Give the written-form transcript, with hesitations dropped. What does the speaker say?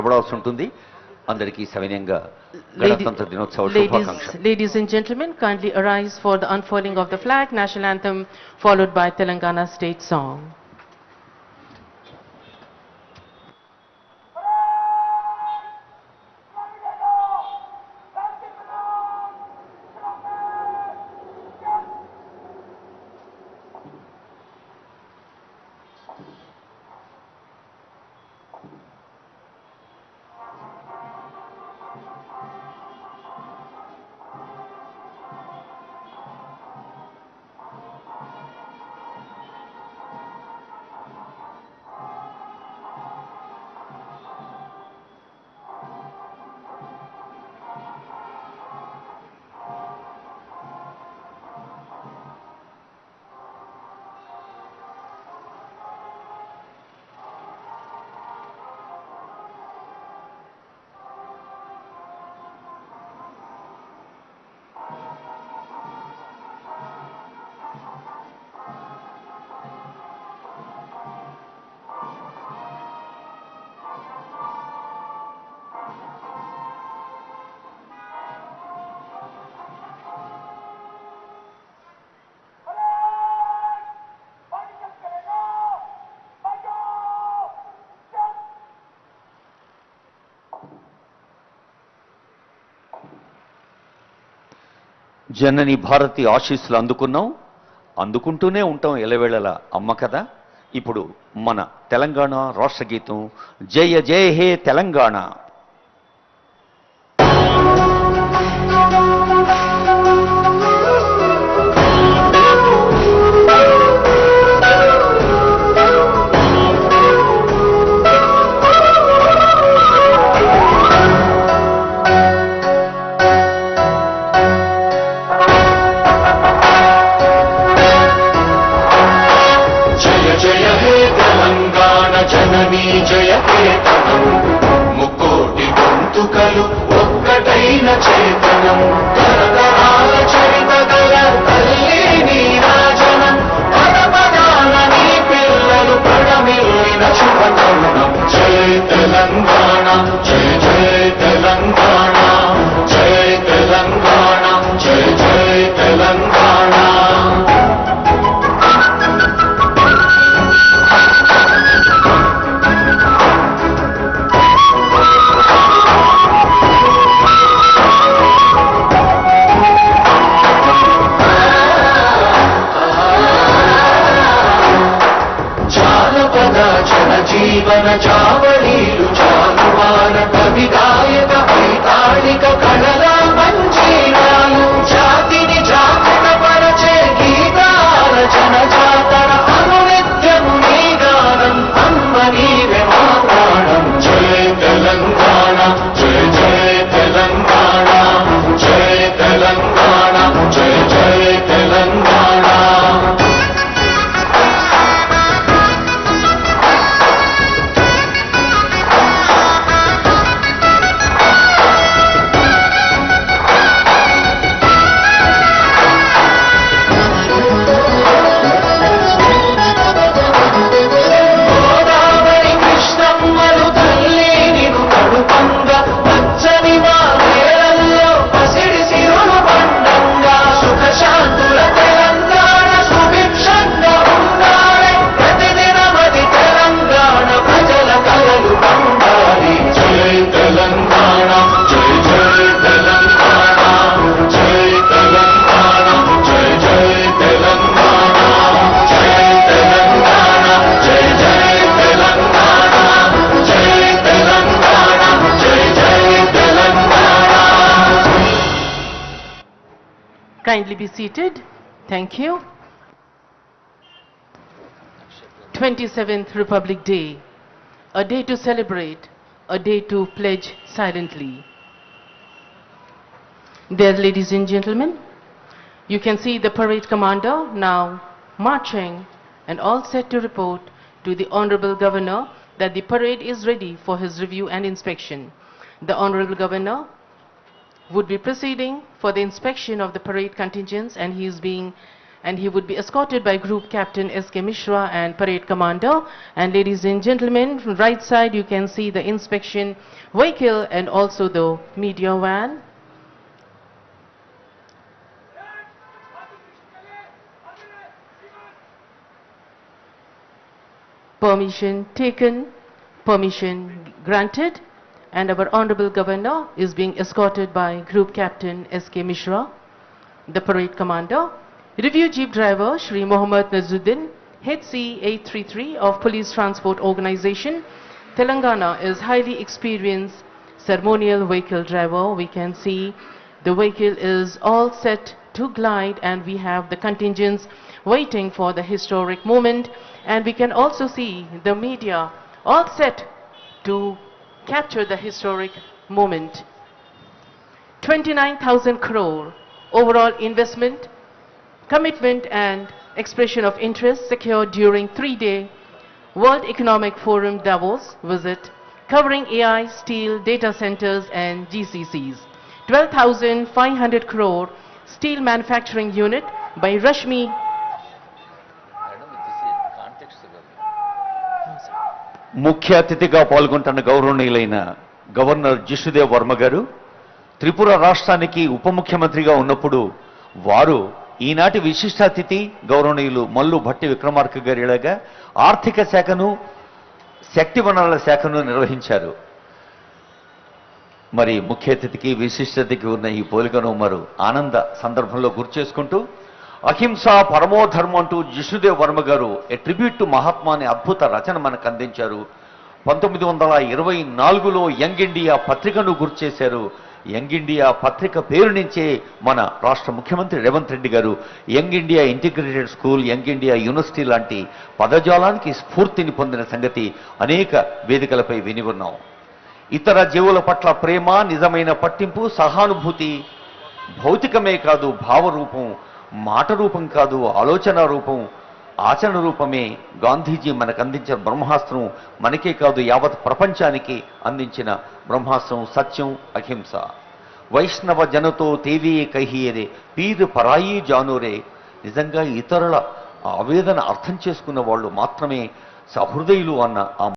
ఇవ్వడాల్సి ఉంటుంది. అందరికీ సవినయంగా గణతంత్ర దినోత్సవ శుభాకాంక్షలు. Ladies and gentlemen, kindly arise for the unfurling of the flag, national anthem followed by Telangana state song. జనని భారతి ఆశీస్సులు అందుకున్నాం, అందుకుంటూనే ఉంటాం ఎలవేళలా అమ్మ కదా. ఇప్పుడు మన తెలంగాణ రాష్ట్ర గీతం జయ జయ హే తెలంగాణ. జయకేతనం ముకోటి గొంతుకలు ఒక్కటైన చేతనం తరతరాల చరిత గల తల్లి నీరాజనం పద పదాన నీ పిల్లలు పడమిల్లిన శుభతరుణం. జయ తెలంగాణ జయ జయ తెలంగాణ జయ తెలంగాణ జయ జయ తెలంగాణ. జీవన చావళీలు చాలువాన కవి గాయక వైతాళిక కళల మంజీరాలు జాతిని జాగృత పరచే గీతాల జన జాతర అనునిత్యము నీ గానం అమ్మ నీవే మా ప్రాణం. జయ తెలంగాణ జయ జయ తెలంగాణ జయ తెలంగాణ జయ జయ Telangana. Kindly be seated. Thank you. 27th Republic Day, a day to celebrate, a day to pledge silently. Dear ladies and gentlemen, you can see the parade commander now marching and all set to report to the Honorable Governor that the parade is ready for his review and inspection. The Honorable Governor would be proceeding for the inspection of the parade contingents, and he is being and he would be escorted by Group Captain S.K. Mishra and Parade Commander. And ladies and gentlemen, from right side you can see the inspection vehicle and also the media van. Permission taken, permission granted, and our Honorable Governor is being escorted by Group Captain S.K. Mishra, the Parade Commander. Review Jeep Driver Shri Mohammad Nazuddin, Head C833 of Police Transport Organization, Telangana, is highly experienced ceremonial vehicle driver. We can see the vehicle is all set to glide, and we have the contingents waiting for the historic moment. And we can also see the media all set to capture the historic moment. 29,000 crore overall investment, commitment and expression of interest secured during 3-day World Economic Forum Davos visit covering AI, steel, data centers and GCCs. 12,500 crore steel manufacturing unit by Rashmi. ముఖ్య అతిథిగా పాల్గొంటున్న గౌరవనీయులైన governor Jishnu Dev Varma గారు త్రిపుర రాష్ట్రానికి ఉప ముఖ్యమంత్రిగా ఉన్నప్పుడు వారు ఈనాటి విశిష్ట అతిథి గౌరవనీయులు మల్లు భట్టి విక్రమార్క గారిలాగా ఆర్థిక శాఖను శక్తి వనరుల శాఖను నిర్వహించారు. మరి ముఖ్య అతిథికి విశిష్ట అతిథికి ఉన్న ఈ పోలికను మరో ఆనంద సందర్భంలో గుర్తు చేసుకుంటూ అహింస పరమోధర్మం అంటూ జిష్ణుదేవ్ వర్మ గారు ఏ ట్రిబ్యూట్ టు మహాత్మా అనే అద్భుత రచన మనకు అందించారు. 1924లో యంగ్ ఇండియా పత్రికను గుర్తు చేశారు. యంగ్ ఇండియా పత్రిక పేరు నుంచే మన రాష్ట్ర ముఖ్యమంత్రి రేవంత్ రెడ్డి గారు young India integrated school, young India university లాంటి పదజాలానికి స్ఫూర్తిని పొందిన సంగతి అనేక వేదికలపై విని ఉన్నాం. ఇతర జీవుల పట్ల ప్రేమ, నిజమైన పట్టింపు, సహానుభూతి భౌతికమే కాదు, భావరూపం, మాట రూపం కాదు, ఆలోచన రూపం, ఆచరణ రూపమే గాంధీజీ మనకు అందించిన బ్రహ్మాస్త్రం. మనకే కాదు యావత్ ప్రపంచానికి అందించిన బ్రహ్మాస్త్రం సత్యం, అహింస. వైష్ణవ జనతో తేవియే కహియరే పీరు పరాయి జానోరే. నిజంగా ఇతరుల ఆవేదన అర్థం చేసుకున్న వాళ్ళు మాత్రమే సహృదయులు అన్న ఆ